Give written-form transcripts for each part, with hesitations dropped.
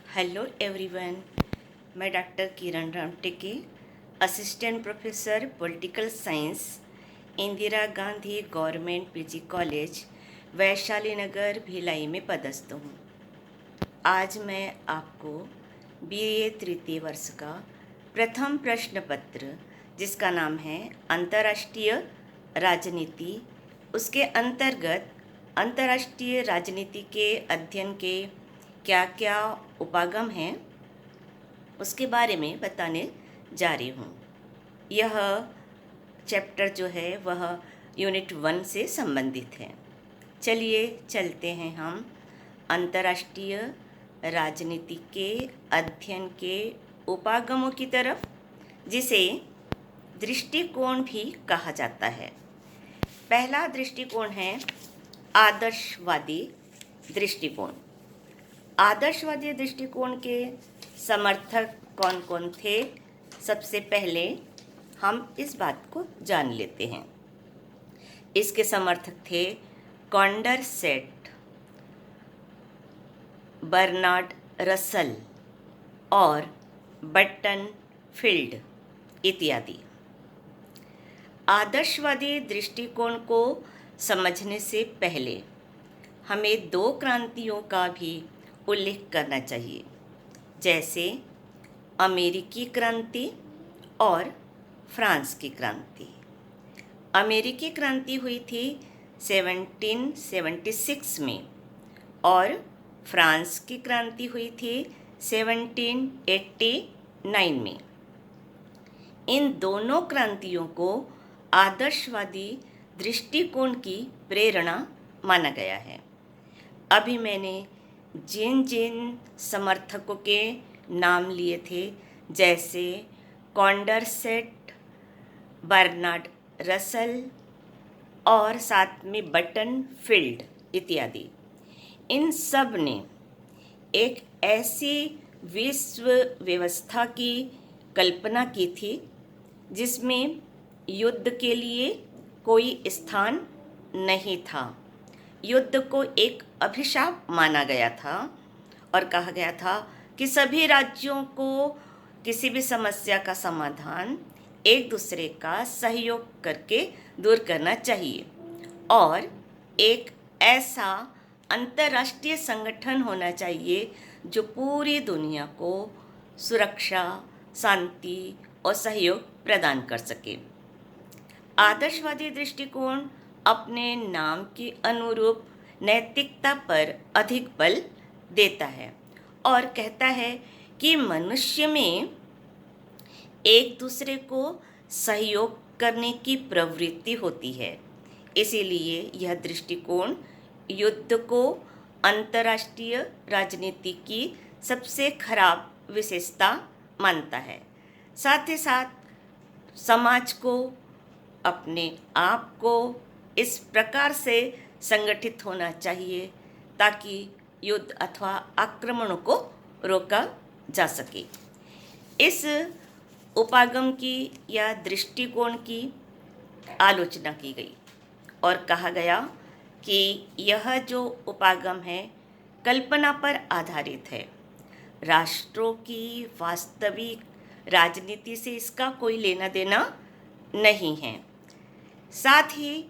Hello everyone. मैं doctor Kiran Ramteke, assistant professor political science, Indira Gandhi government PG college, Vaishali Nagar, Bhilai में पदस्थ हूँ। आज मैं आपको बीए तृतीय वर्ष का प्रथम प्रश्न पत्र, जिसका नाम है अंतर्राष्ट्रीय राजनीति, उसके अंतर्गत अंतर्राष्ट्रीय राजनीति के अध्ययन के क्या क्या उपागम हैं उसके बारे में बताने जा रही हूँ। यह चैप्टर जो है वह यूनिट 1 से संबंधित है। चलिए चलते हैं हम अंतर्राष्ट्रीय राजनीति के अध्ययन के उपागमों की तरफ, जिसे दृष्टिकोण भी कहा जाता है। पहला दृष्टिकोण है आदर्शवादी दृष्टिकोण। आदर्शवादी दृष्टिकोण के समर्थक कौन कौन थे, सबसे पहले हम इस बात को जान लेते हैं। इसके समर्थक थे कॉन्डरसेट, बर्नार्ड रसल और बटन फील्ड इत्यादि। आदर्शवादी दृष्टिकोण को समझने से पहले हमें दो क्रांतियों का भी उल्लेख करना चाहिए, जैसे अमेरिकी क्रांति और फ्रांस की क्रांति। अमेरिकी क्रांति हुई थी 1776 में और फ्रांस की क्रांति हुई थी 1789 में। इन दोनों क्रांतियों को आदर्शवादी दृष्टिकोण की प्रेरणा माना गया है। अभी मैंने जिन जिन समर्थकों के नाम लिए थे, जैसे कॉन्डरसेट, बर्नार्ड रसल और साथ में बटन फील्ड इत्यादि, इन सब ने एक ऐसी विश्व व्यवस्था की कल्पना की थी जिसमें युद्ध के लिए कोई स्थान नहीं था। युद्ध को एक अभिशाप माना गया था और कहा गया था कि सभी राज्यों को किसी भी समस्या का समाधान एक दूसरे का सहयोग करके दूर करना चाहिए और एक ऐसा अंतर्राष्ट्रीय संगठन होना चाहिए जो पूरी दुनिया को सुरक्षा, शांति और सहयोग प्रदान कर सके। आदर्शवादी दृष्टिकोण अपने नाम के अनुरूप नैतिकता पर अधिक बल देता है और कहता है कि मनुष्य में एक दूसरे को सहयोग करने की प्रवृत्ति होती है। इसीलिए यह दृष्टिकोण युद्ध को अंतर्राष्ट्रीय राजनीति की सबसे खराब विशेषता मानता है। साथ ही साथ समाज को, अपने आप को इस प्रकार से संगठित होना चाहिए ताकि युद्ध अथवा आक्रमणों को रोका जा सके। इस उपागम की या दृष्टिकोण की आलोचना की गई और कहा गया कि यह जो उपागम है कल्पना पर आधारित है। राष्ट्रों की वास्तविक राजनीति से इसका कोई लेना देना नहीं है। साथ ही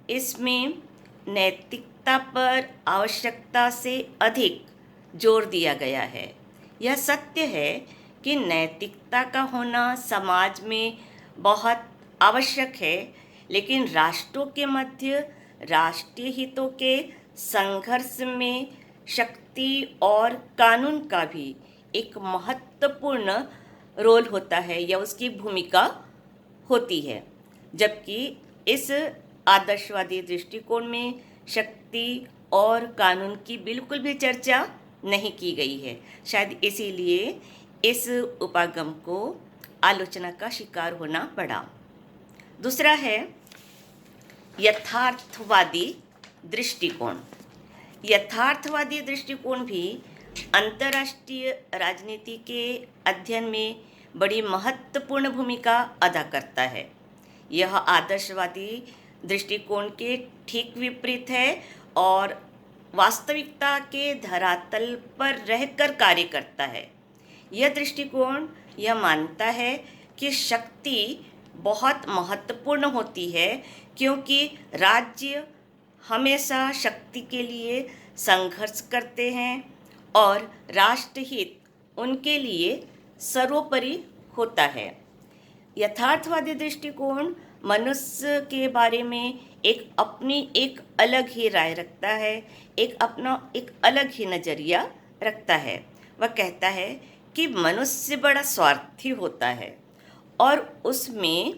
इसमें नैतिकता पर आवश्यकता से अधिक जोर दिया गया है। यह सत्य है कि नैतिकता का होना समाज में बहुत आवश्यक है, लेकिन राष्ट्रों के मध्य राष्ट्रीय हितों के संघर्ष में शक्ति और कानून का भी एक महत्वपूर्ण रोल होता है या उसकी भूमिका होती है। जबकि इस आदर्शवादी दृष्टिकोण में शक्ति और कानून की बिल्कुल भी चर्चा नहीं की गई है। शायद इसीलिए इस उपागम को आलोचना का शिकार होना पड़ा। दूसरा है यथार्थवादी दृष्टिकोण। यथार्थवादी दृष्टिकोण भी अंतर्राष्ट्रीय राजनीति के अध्ययन में बड़ी महत्वपूर्ण भूमिका अदा करता है। यह आदर्शवादी दृष्टिकोण के ठीक विपरीत है और वास्तविकता के धरातल पर रहकर कार्य करता है। यह दृष्टिकोण यह मानता है कि शक्ति बहुत महत्वपूर्ण होती है, क्योंकि राज्य हमेशा शक्ति के लिए संघर्ष करते हैं और राष्ट्रहित उनके लिए सर्वोपरि होता है। यथार्थवादी दृष्टिकोण मनुष्य के बारे में एक अलग ही राय रखता है, एक अलग ही नज़रिया रखता है। वह कहता है कि मनुष्य बड़ा स्वार्थी होता है और उसमें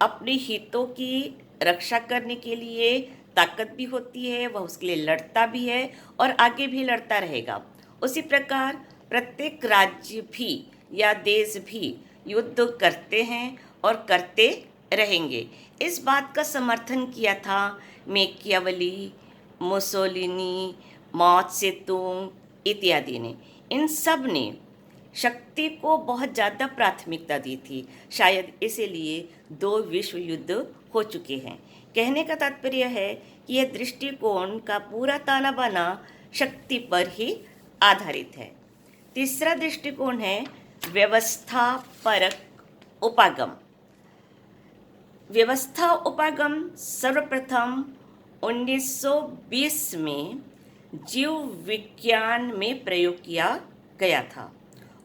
अपने हितों की रक्षा करने के लिए ताकत भी होती है, वह उसके लिए लड़ता भी है और आगे भी लड़ता रहेगा। उसी प्रकार प्रत्येक राज्य भी या देश भी युद्ध करते हैं और करते रहेंगे। इस बात का समर्थन किया था मैकियावेली, मुसोलिनी, माओ त्से-तुंग इत्यादि ने। इन सब ने शक्ति को बहुत ज़्यादा प्राथमिकता दी थी। शायद इसीलिए 2 विश्व युद्ध हो चुके हैं। कहने का तात्पर्य है कि यह दृष्टिकोण का पूरा ताना बाना शक्ति पर ही आधारित है। तीसरा दृष्टिकोण है व्यवस्था परक उपागम। व्यवस्था उपागम सर्वप्रथम 1920 में जीव विज्ञान में प्रयोग किया गया था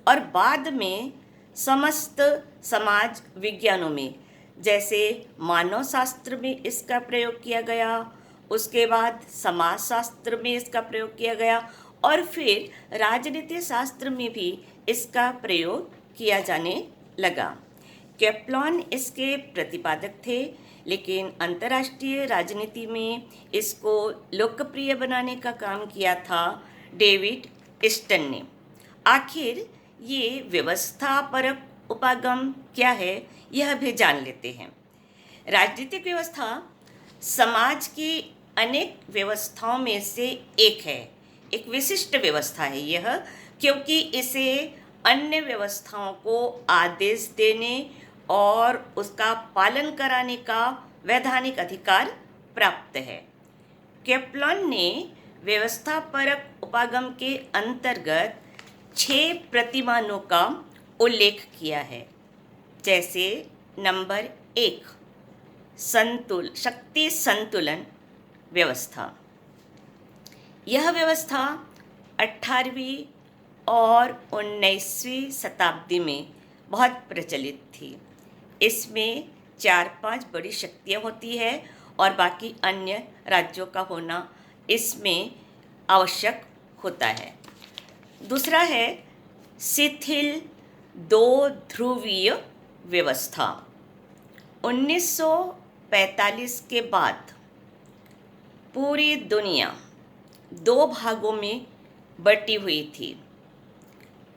और बाद में समस्त समाज विज्ञानों में, जैसे मानव शास्त्र में इसका प्रयोग किया गया, उसके बाद समाज शास्त्र में इसका प्रयोग किया गया और फिर राजनीति शास्त्र में भी इसका प्रयोग किया जाने लगा। केप्लान इसके प्रतिपादक थे, लेकिन अंतर्राष्ट्रीय राजनीति में इसको लोकप्रिय बनाने का काम किया था डेविड स्टन ने। आखिर ये व्यवस्थापरक उपागम क्या है, यह भी जान लेते हैं। राजनीतिक व्यवस्था समाज की अनेक व्यवस्थाओं में से एक है, एक विशिष्ट व्यवस्था है यह, क्योंकि इसे अन्य व्यवस्थाओं को आदेश देने और उसका पालन कराने का वैधानिक अधिकार प्राप्त है। केप्लान ने व्यवस्थापरक उपागम के अंतर्गत 6 प्रतिमानों का उल्लेख किया है। जैसे नंबर 1, शक्ति संतुलन व्यवस्था। यह व्यवस्था 18वीं और 19वीं शताब्दी में बहुत प्रचलित थी। इसमें 4-5 बड़ी शक्तियाँ होती है और बाकी अन्य राज्यों का होना इसमें आवश्यक होता है। दूसरा है शिथिल 2 ध्रुवीय व्यवस्था। 1945 के बाद पूरी दुनिया 2 भागों में बटी हुई थी,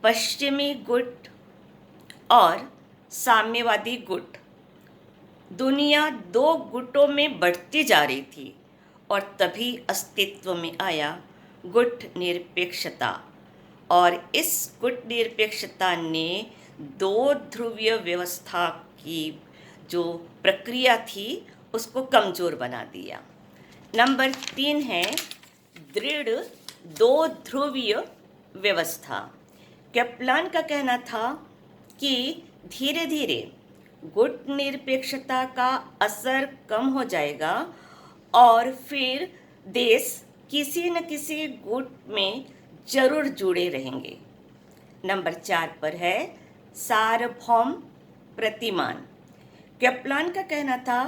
पश्चिमी गुट और साम्यवादी गुट। दुनिया 2 गुटों में बढ़ती जा रही थी और तभी अस्तित्व में आया गुट निरपेक्षता, और इस गुट निरपेक्षता ने 2 ध्रुवीय व्यवस्था की जो प्रक्रिया थी उसको कमज़ोर बना दिया। नंबर 3 है दृढ़ 2 ध्रुवीय व्यवस्था। केप्लान का कहना था कि धीरे धीरे गुट निरपेक्षता का असर कम हो जाएगा और फिर देश किसी न किसी गुट में जरूर जुड़े रहेंगे। नंबर 4 पर है सार्वभौम प्रतिमान। केप्लान का कहना था,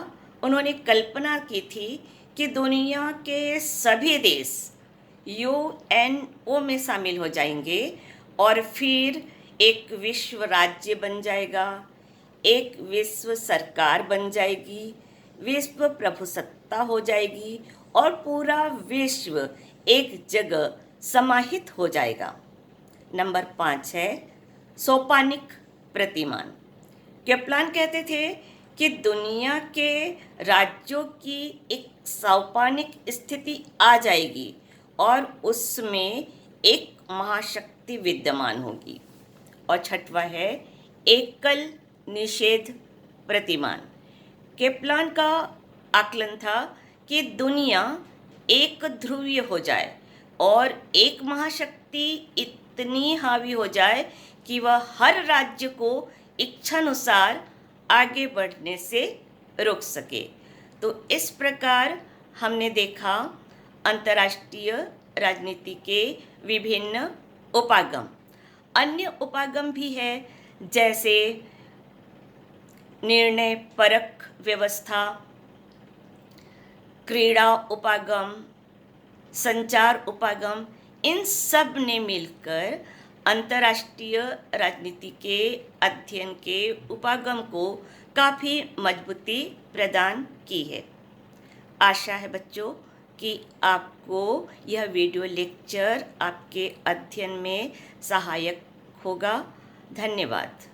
उन्होंने कल्पना की थी कि दुनिया के सभी देश यूएनओ में शामिल हो जाएंगे और फिर एक विश्व राज्य बन जाएगा, एक विश्व सरकार बन जाएगी, विश्व प्रभुसत्ता हो जाएगी और पूरा विश्व एक जगह समाहित हो जाएगा। नंबर 5 है सोपानिक प्रतिमान। केप्लान कहते थे कि दुनिया के राज्यों की एक सोपानिक स्थिति आ जाएगी और उसमें एक महाशक्ति विद्यमान होगी। और 6वां है एकल निषेध प्रतिमान। केप्लान का आकलन था कि दुनिया एक ध्रुवीय हो जाए और एक महाशक्ति इतनी हावी हो जाए कि वह हर राज्य को इच्छानुसार आगे बढ़ने से रोक सके। तो इस प्रकार हमने देखा अंतर्राष्ट्रीय राजनीति के विभिन्न उपागम। अन्य उपागम भी है, जैसे निर्णय परक व्यवस्था, क्रीड़ा उपागम, संचार उपागम। इन सब ने मिलकर अंतर्राष्ट्रीय राजनीति के अध्ययन के उपागम को काफ़ी मजबूती प्रदान की है। आशा है बच्चों कि आपको यह वीडियो लेक्चर आपके अध्ययन में सहायक होगा। धन्यवाद।